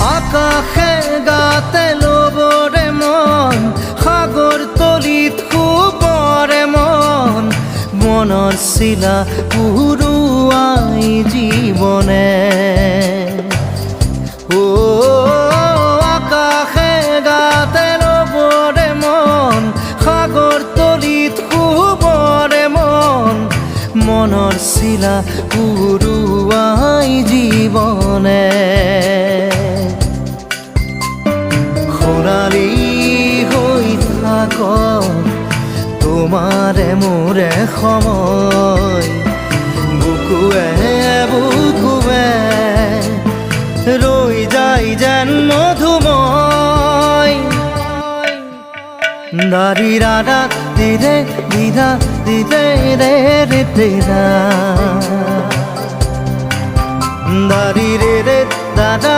আকাশে গাতে ল'বৰে মন সাগৰ তলিত শুবৰে মন মনৰ চিলা উৰুৱাই জীৱনে আকাশে গাতে ল'বৰে মন সাগৰ তলিত শুবৰে মন মনৰ চিলা উৰুৱাই জীৱনে সোণালী হৈ থাকক তোমাৰে মোৰে সময় বুকুৱে বুকুৱে ৰৈ যায় যেন মধুময় দাৰি ৰাধা দিৰে দিদা দিদে ৰে ৰে দিদা দাৰি ৰে ৰে দাদা